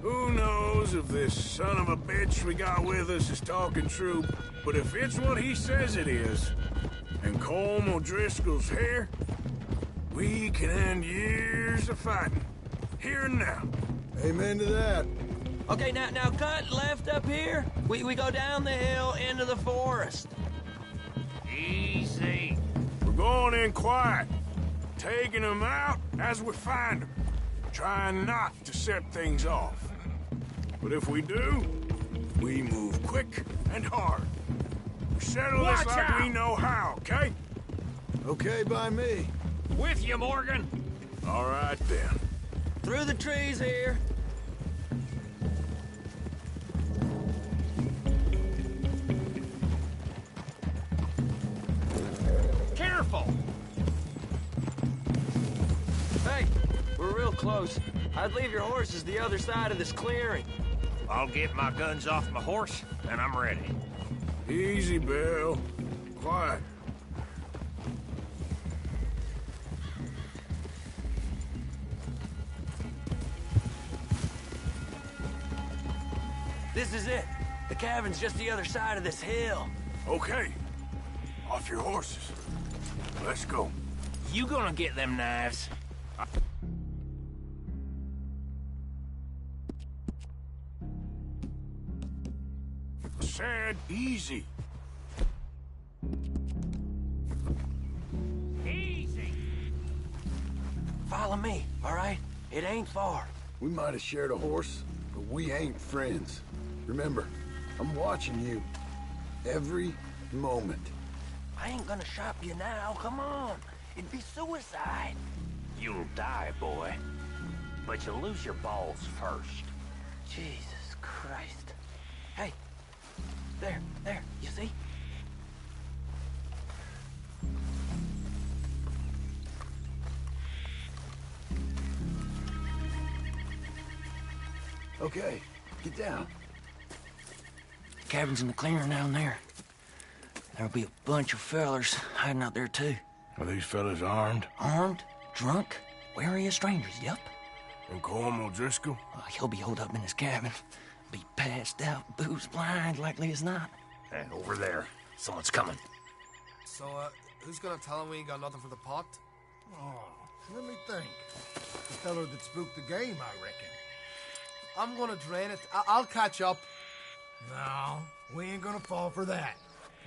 who knows if this son of a bitch we got with us is talking true, but if it's what he says it is, and Colm O'Driscoll's here, we can end years of fighting. Here and now. Amen to that. Okay, now cut left up here. We go down the hill into the forest. Easy. We're going in quiet, taking them out as we find them, trying not to set things off. But if we do, we move quick and hard. We settle this like we know how, okay? Okay by me. With you, Morgan. All right, then. Through the trees here. Careful. Hey, we're real close. I'd leave your horses the other side of this clearing. I'll get my guns off my horse, and I'm ready. Easy, Bill. Quiet. This is it. The cabin's just the other side of this hill. Okay. Off your horses. Let's go. You gonna get them knives? Said easy. Easy. Follow me, all right? It ain't far. We might have shared a horse, but we ain't friends. Remember, I'm watching you. Every moment. I ain't gonna shop you now, come on. It'd be suicide. You'll die, boy. But you'll lose your balls first. Jesus Christ. Hey, there, you see? Okay, get down. Cabin's in the clearing down there. There'll be a bunch of fellers hiding out there, too. Are these fellas armed? Armed, drunk, wary of strangers, yep. And Cornwall Driscoll? He'll be holed up in his cabin. Be passed out, booze blind, likely as not. And over there, someone's coming. So, who's gonna tell him we ain't got nothing for the pot? Oh, let me think. The feller that spooked the game, I reckon. I'm gonna drain it. I'll catch up. No, we ain't gonna fall for that.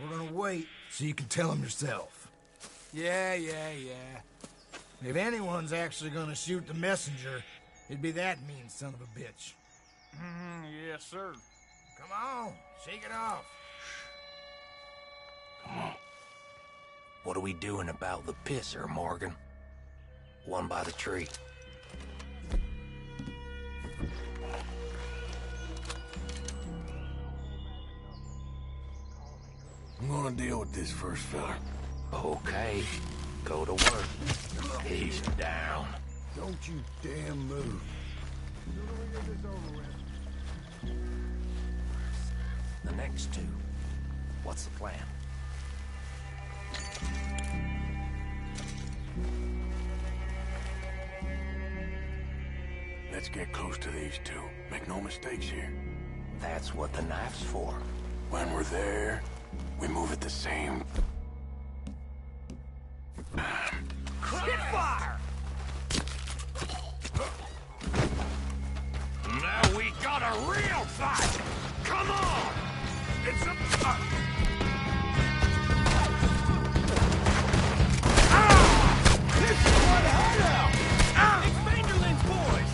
We're gonna wait so you can tell him yourself. Yeah. If anyone's actually gonna shoot the messenger, it'd be that mean son of a bitch. Yes, sir. Come on, shake it off. Come on. What are we doing about the pisser, Morgan? One by the tree. I'm gonna deal with this first fella. Okay, go to work. He's down. Don't you damn move. The next two. What's the plan? Let's get close to these two. Make no mistakes here. That's what the knife's for. When we're there, we move at the same time. Hit fire! Now we got a real fight! Come on! It's a... This is one hideout! Expanderlands, boys!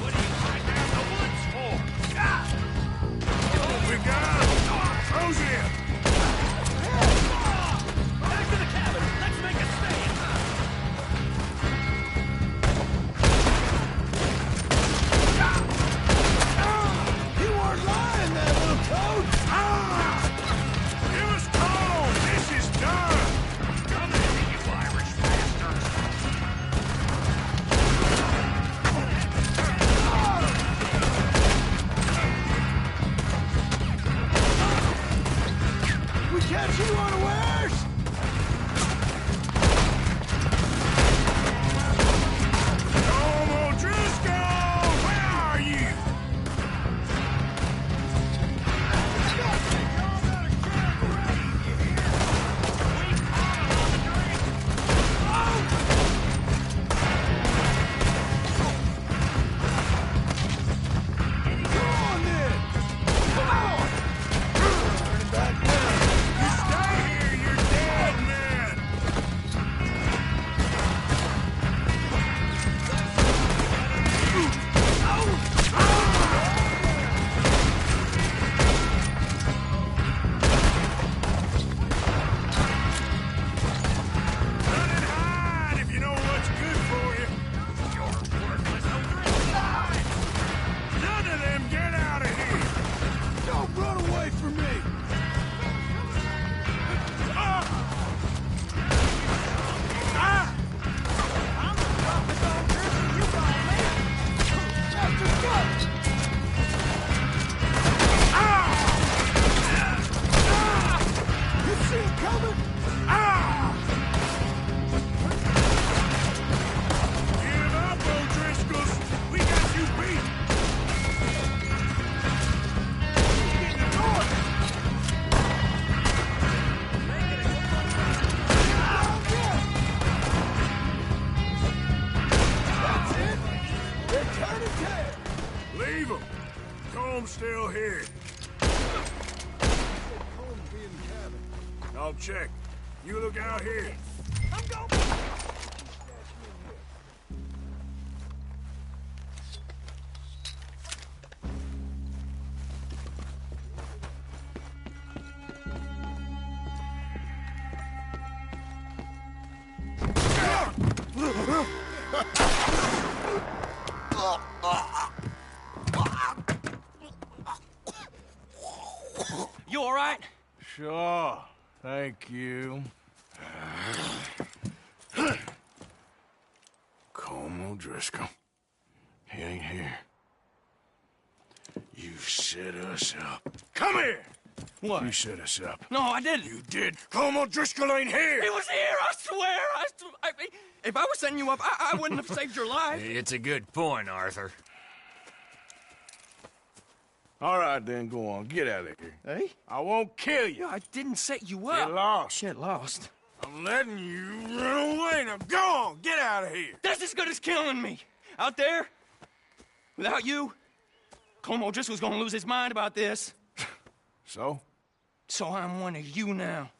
What are you hiding down the woods for? We got him! Throws in! still here. I'll check. You look out here. I'm going. You all right? Sure. Thank you. Colm O'Driscoll. He ain't here. You set us up. Come here! What? You set us up. No, I didn't. You did. Colm O'Driscoll ain't here! He was here, I swear! If I was setting you up, I wouldn't have saved your life. It's a good point, Arthur. All right, then, go on. Get out of here. Hey? I won't kill you. I didn't set you up. Get lost. Get lost? I'm letting you run away. Now go on. Get out of here. That's as good as killing me. Out there, without you, Colm O'Driscoll's gonna lose his mind about this. So? So I'm one of you now.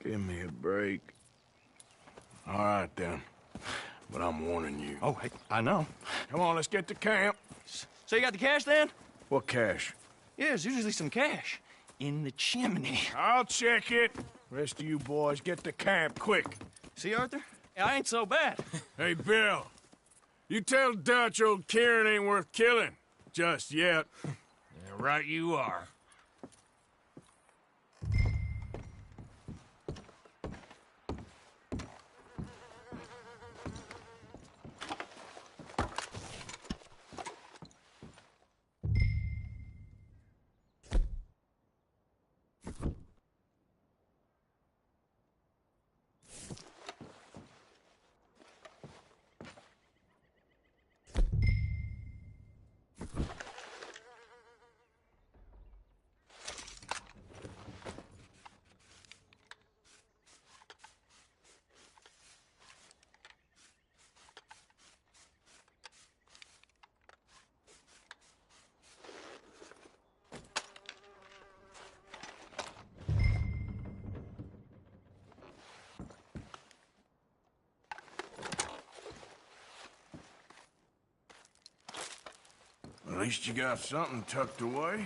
Give me a break. All right, then. But I'm warning you. Oh, hey, I know. Come on, let's get to camp. So you got the cash, then? What cash? Yeah, there's usually some cash. In the chimney. I'll check it. Rest of you boys, get to camp, quick. See, Arthur? I ain't so bad. Hey, Bill. You tell Dutch old Kieran ain't worth killing. Just yet. Yeah, right you are. At least you got something tucked away.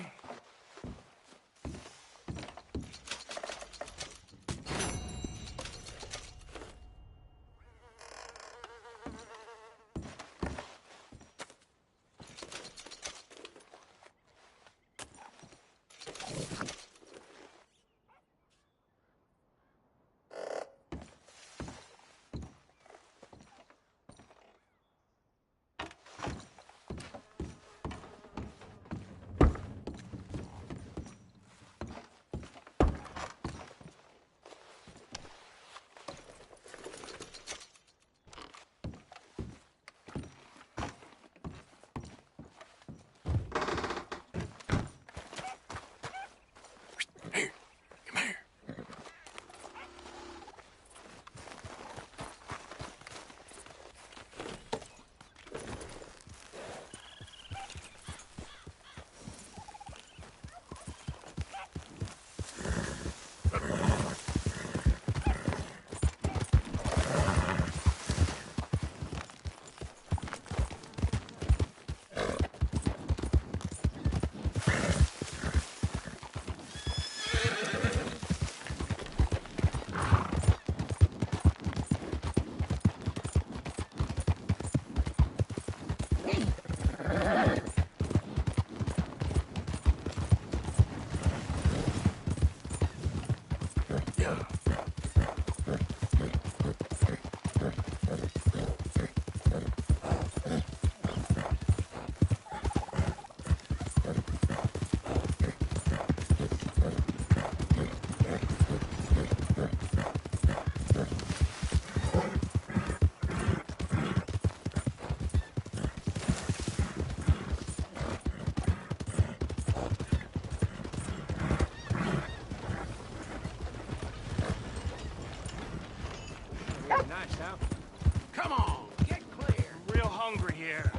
Come on, get clear. I'm real hungry here.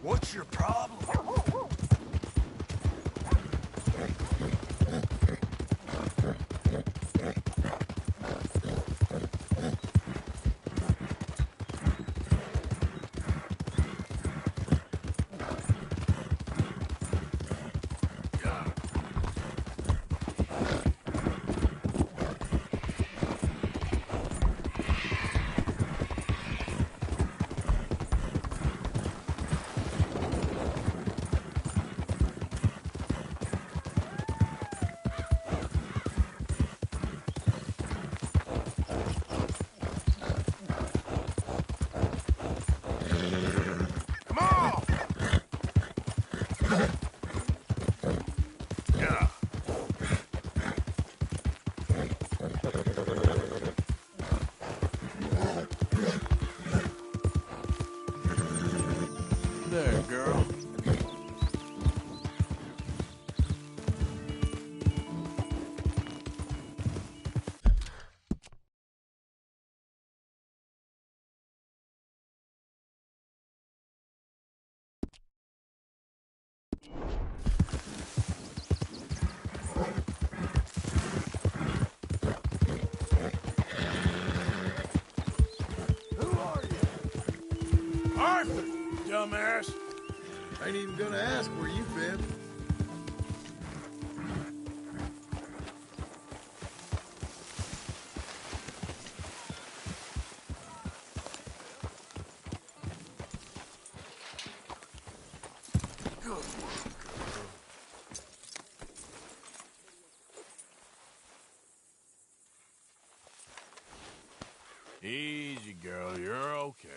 What's your problem? There, girl. Who are you? Arthur, dumbass. Ain't even gonna ask where you been. Easy, girl. You're okay.